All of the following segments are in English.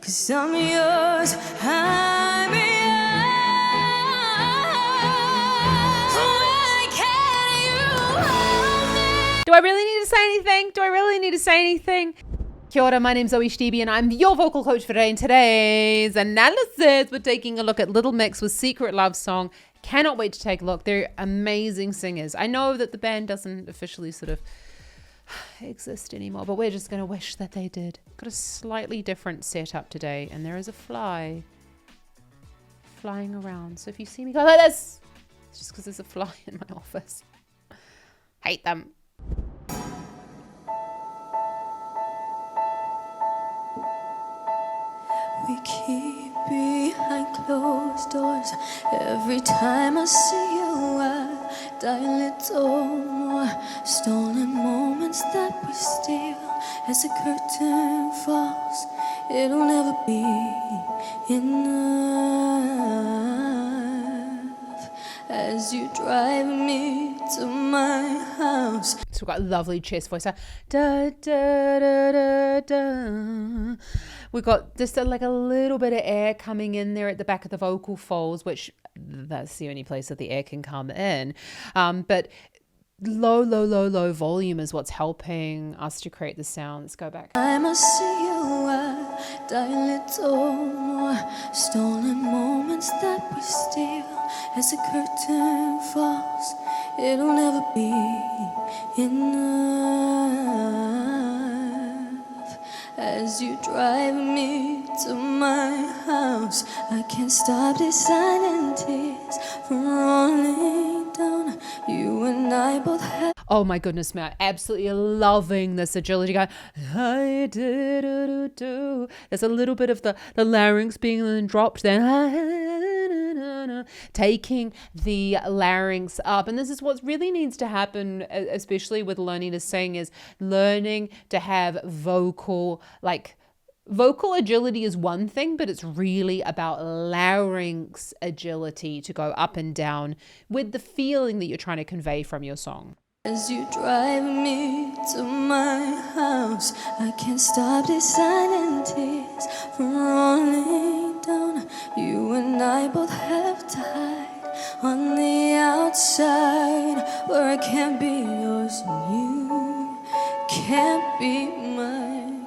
'Cause I'm yours, I'm yours. Why can't you hold me? Do I really need to say anything? Kia ora, my name's ZoeStibi and I'm your vocal coach for today. In today's analysis, we're taking a look at Little Mix with Secret Love Song. Cannot wait to take a look. They're amazing singers. I know that the band doesn't officially sort of exist anymore, but we're just going to wish that they did. Got a slightly different setup today, and there is a fly flying around. So if you see me go like this, it's just because there's a fly in my office. Hate them. We keep behind closed doors. Every time I see you, I die a little more. Stolen moments that we steal. As the curtain falls, it'll never be enough. As you drive me to my house. So we've got a lovely chest voice. Da, da, da, da, da. We've got just like a little bit of air coming in there at the back of the vocal folds, which that's the only place that the air can come in. But low volume is what's helping us to create the sound. Let's go back. I must see you, I die a little more. Stolen moments that we steal. As the curtain falls, it'll never be enough. As you drive me to my house, I can't stop these silent tears from rolling down. You and I both have. Oh my goodness, man. Absolutely loving this agility guy. There's a little bit of the larynx being dropped, then taking the larynx up. And this is what really needs to happen, especially with learning to sing, is learning to have vocal agility is one thing, but it's really about larynx agility to go up and down with the feeling that you're trying to convey from your song. As you drive me to my house, I can't stop these silent tears from rolling down. You and I both have to hide on the outside, where I can't be yours and you can't be mine.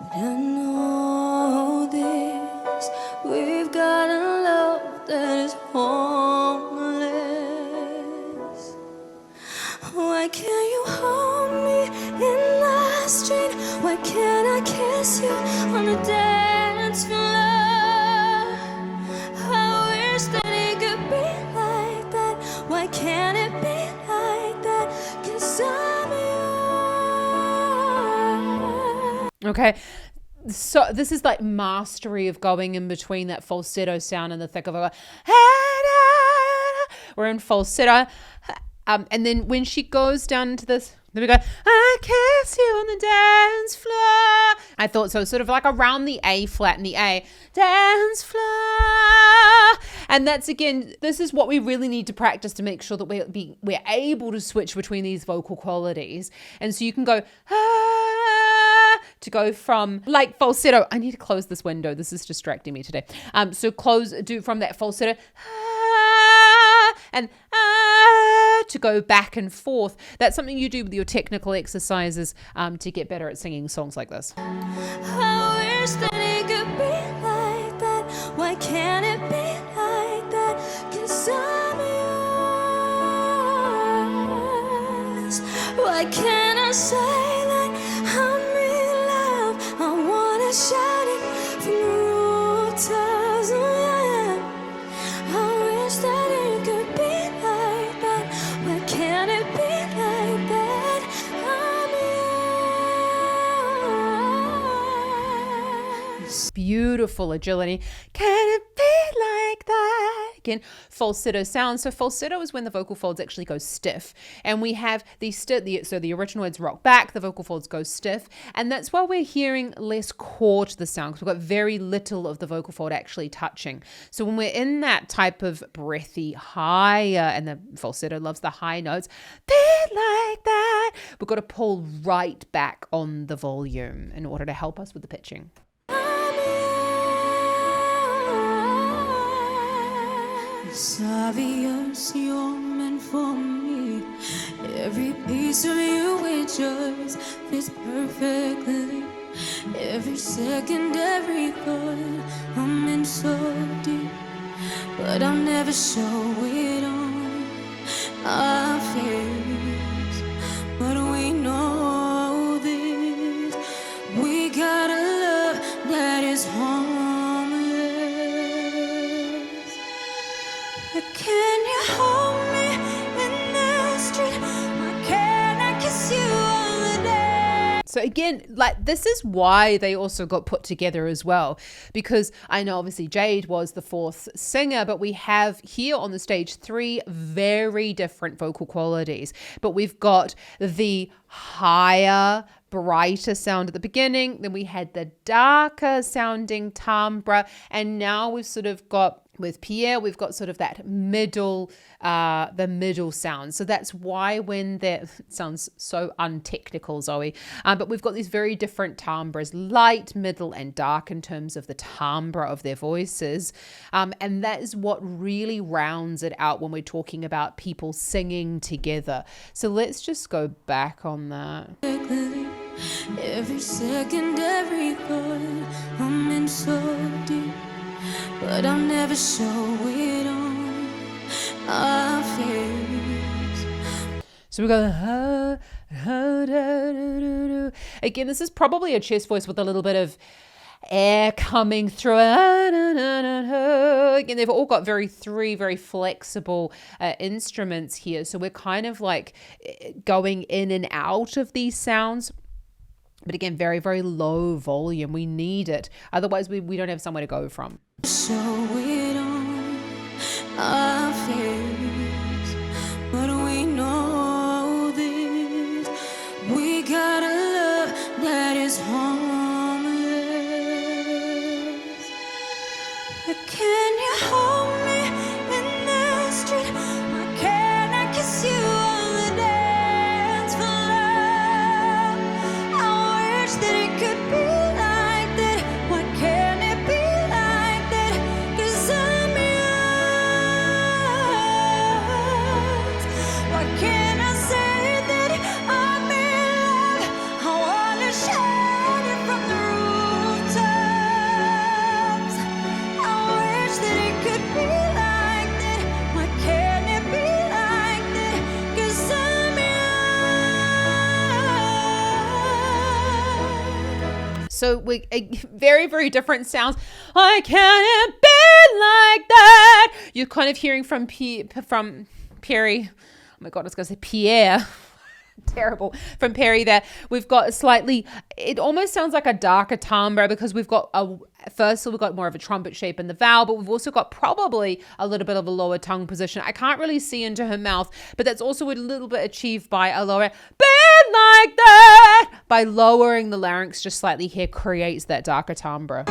But I know this, we've got a love that is homeless. Why can't you hold me in the street? Why can't I kiss you on the dance floor? I wish that it could be like that. Why can't it be like that? 'Cause I'm yours. Okay. So this is like mastery of going in between that falsetto sound and the thick of a. We're in falsetto. And then when she goes down into this, then we go, I kiss you on the dance floor. I thought so, sort of like around the A flat and the A, dance floor. And that's, again, this is what we really need to practice to make sure that we're able to switch between these vocal qualities. And so you can go, to go from like falsetto. I need to close this window. This is distracting me today. So do from that falsetto, and to go back and forth. That's something you do with your technical exercises to get better at singing songs like this. I wish that it could be like that. Why can't it be like that? 'Cause I'm yours. Why can't I say that I'm in love? I wanna shout it from the rooftops. Oh yeah. I wish that it could be like that. Why can't it be like that? I'm yours. Beautiful agility. Can it be like that? Again, falsetto sound. So falsetto is when the vocal folds actually go stiff, and we have so the original words rock back, the vocal folds go stiff, and that's why we're hearing less core to the sound, because we've got very little of the vocal fold actually touching. So when we're in that type of breathy higher, and the falsetto loves the high notes, bit like that, we've got to pull right back on the volume in order to help us with the pitching. I'm yours. It's obvious you're meant for me. Every piece of you, it just fits perfectly. Every second, every thought, I'm in so deep. But I'll never show it on our face. But we know this, we got a love that is harmless. Can you hold me in the street? Why can't I kiss you on the day? So again, like this is why they also got put together as well, because I know obviously Jade was the fourth singer, but we have here on the stage 3 very different vocal qualities. But we've got the higher, brighter sound at the beginning, then we had the darker sounding timbre, and now we've sort of got with Pierre, we've got sort of that middle, the middle sound. So that's why when that sounds so untechnical, Zoe, but we've got these very different timbres, light, middle, and dark in terms of the timbre of their voices. And that is what really rounds it out when we're talking about people singing together. So let's just go back on that. Every second, every thought, I'm in so deep. But I'll never show it on our face. So we go, again, this is probably a chest voice with a little bit of air coming through. Again, they've all got three very flexible instruments here. So we're kind of like going in and out of these sounds. But again, very, very low volume. We need it. Otherwise, we don't have somewhere to go from. Show it on our face, but we know this, we got a love that is harmless. Can you hold me in the street? Why can't I kiss you on the dance floor? I wish that it could be like that. Why can't it be like that? 'Cause I'm yours. Why can't I say that I'm in love? I wanna shout it from the rooftops. I wish that it could be like that. Why can't it be like that? 'Cause I'm yours. So we very, very different sounds. I can't be like that. You're kind of hearing from Perry. Oh my God, I was going to say Pierre. Terrible. From Perry there, we've got a slightly, it almost sounds like a darker timbre because we've got first we've got more of a trumpet shape in the vowel, but we've also got probably a little bit of a lower tongue position. I can't really see into her mouth, but that's also a little bit achieved by a lower, been like that, by lowering the larynx just slightly here creates that darker timbre.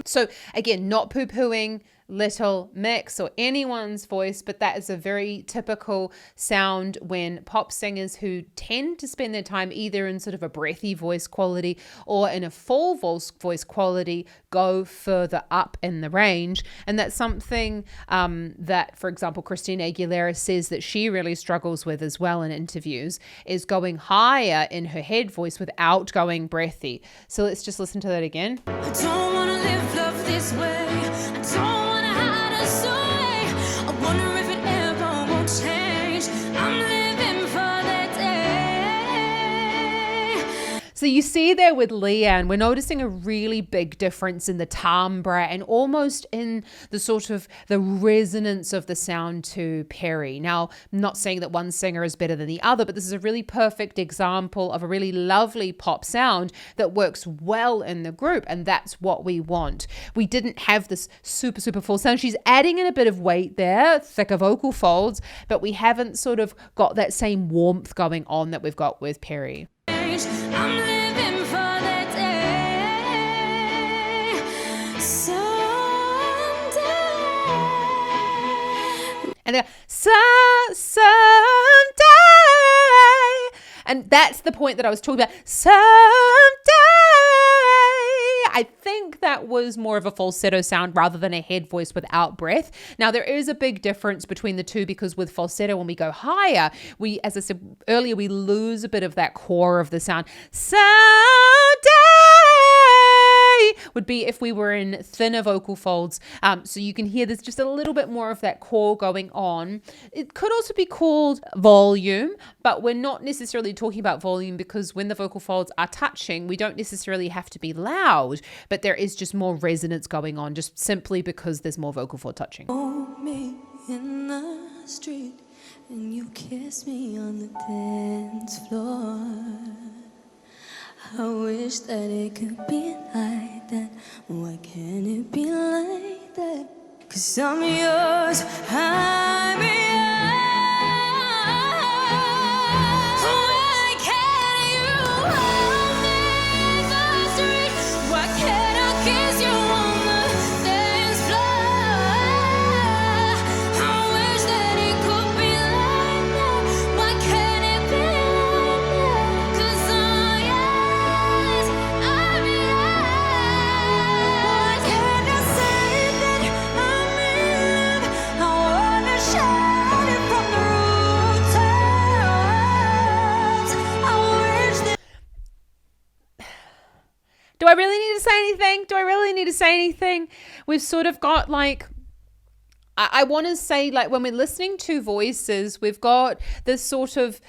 So again, not poo-pooing Little Mix or anyone's voice, but that is a very typical sound when pop singers who tend to spend their time either in sort of a breathy voice quality or in a full voice quality go further up in the range. And that's something that, for example, Christina Aguilera says that she really struggles with as well in interviews, is going higher in her head voice without going breathy. So let's just listen to that again. I don't want to live love this way. I don't want to hide us away. I wonder if it ever won't change. I'm living for that day. So you see there with Leanne, we're noticing a really big difference in the timbre and almost in the sort of the resonance of the sound to Perry. Now, I'm not saying that one singer is better than the other, but this is a really perfect example of a really lovely pop sound that works well in the group, and that's what we want. We didn't have this super, super full sound. She's adding in a bit of weight there, thicker vocal folds, but we haven't sort of got that same warmth going on that we've got with Perry. I'm living for the day someday. And they're someday. And that's the point that I was talking about. Someday. I think that was more of a falsetto sound rather than a head voice without breath. Now, there is a big difference between the two because with falsetto, when we go higher, we, as I said earlier, we lose a bit of that core of the sound. Someday would be if we were in thinner vocal folds. So you can hear there's just a little bit more of that core going on. It could also be called volume, but we're not necessarily talking about volume because when the vocal folds are touching, we don't necessarily have to be loud, but there is just more resonance going on just simply because there's more vocal fold touching. Hold me in the street and you kiss me on the dance floor. I wish that it could be like that. Why can't it be like that? 'Cause I'm yours, I'm yours. Why can't you hold me in the street? Why can't I kiss you on the dance floor? I wish that it could be like that. Why can't it be like that? 'Cause I'm yours, I'm yours. Can I say that I'm in love? I wanna shout it from the rooftops. I wish that. Do I really need to say anything? Do I really need to say anything? We've sort of got like, I want to say like when we're listening to voices, we've got this sort of,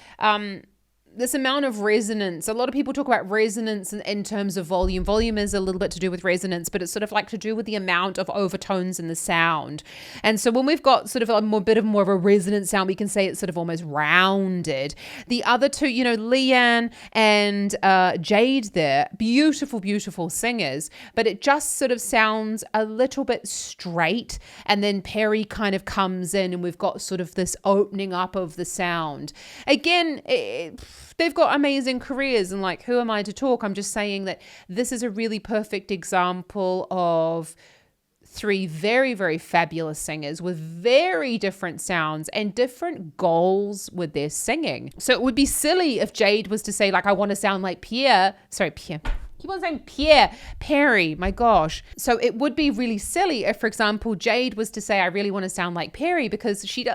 this amount of resonance. A lot of people talk about resonance in terms of volume. Volume is a little bit to do with resonance, but it's sort of like to do with the amount of overtones in the sound. And so when we've got sort of a bit more of a resonant sound, we can say it's sort of almost rounded. The other two, you know, Leanne and Jade there, beautiful, beautiful singers, but it just sort of sounds a little bit straight. And then Perry kind of comes in and we've got sort of this opening up of the sound. Again, they've got amazing careers and like, who am I to talk? I'm just saying that this is a really perfect example of three very, very fabulous singers with very different sounds and different goals with their singing. So it would be silly if Jade was to say like, I want to sound like Pierre. Keep on saying Perry, my gosh. So it would be really silly if, for example, Jade was to say, I really want to sound like Perry, because she's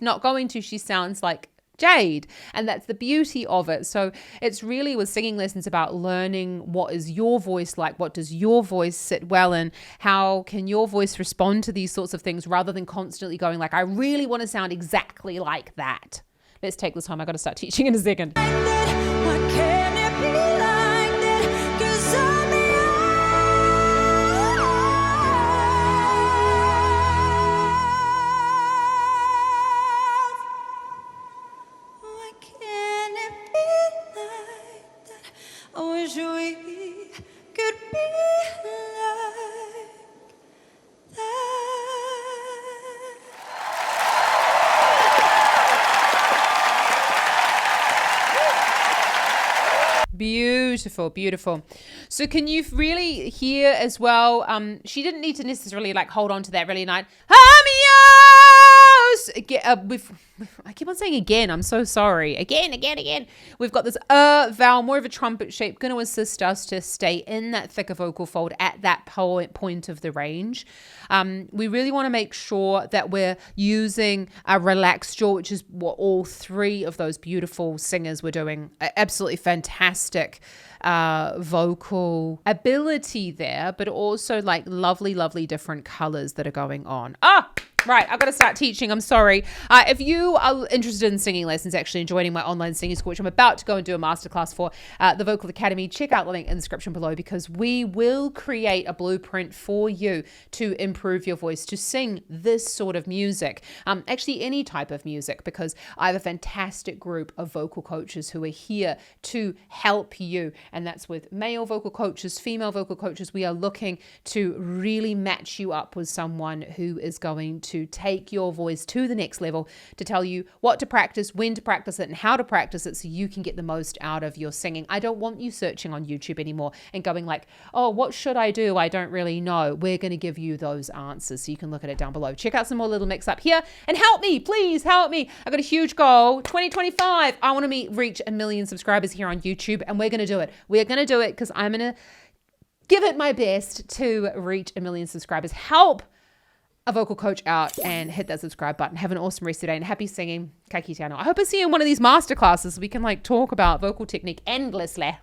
not going to, she sounds like Jade, and that's the beauty of it. So it's really with singing lessons about learning what is your voice like, what does your voice sit well in, how can your voice respond to these sorts of things rather than constantly going like, I really want to sound exactly like that. Let's take this time. I got to start teaching in a second. Why can't it be like that? 'Cause I'm yours. Why can't it be like that? I wish we could be like that. Beautiful, beautiful. So can you really hear as well? She didn't need to necessarily like hold on to that really nice. I keep on saying again. I'm so sorry. Again. We've got this vowel, more of a trumpet shape, going to assist us to stay in that thicker vocal fold at that point of the range. We really want to make sure that we're using a relaxed jaw, which is what all three of those beautiful singers were doing. Absolutely fantastic vocal ability there, but also like lovely, lovely different colors that are going on. Right, I've got to start teaching. I'm sorry. If you are interested in singing lessons, actually, and joining my online singing school, which I'm about to go and do a masterclass for, the Vocal Academy, check out the link in the description below, because we will create a blueprint for you to improve your voice, to sing this sort of music. Actually, any type of music, because I have a fantastic group of vocal coaches who are here to help you. And that's with male vocal coaches, female vocal coaches. We are looking to really match you up with someone who is going to take your voice to the next level, to tell you what to practice, when to practice it, and how to practice it so you can get the most out of your singing. I don't want you searching on YouTube anymore and going like, oh, what should I do? I don't really know. We're going to give you those answers, so you can look at it down below. Check out some more little mix up here and help me, please help me. I've got a huge goal, 2025. I want to reach 1 million subscribers here on YouTube, and we're going to do it. We're going to do it because I'm going to give it my best to reach 1 million subscribers. Help a vocal coach out and hit that subscribe button. Have an awesome rest of your day and happy singing. Ka kite anō. I hope I see you in one of these masterclasses so we can like talk about vocal technique endlessly.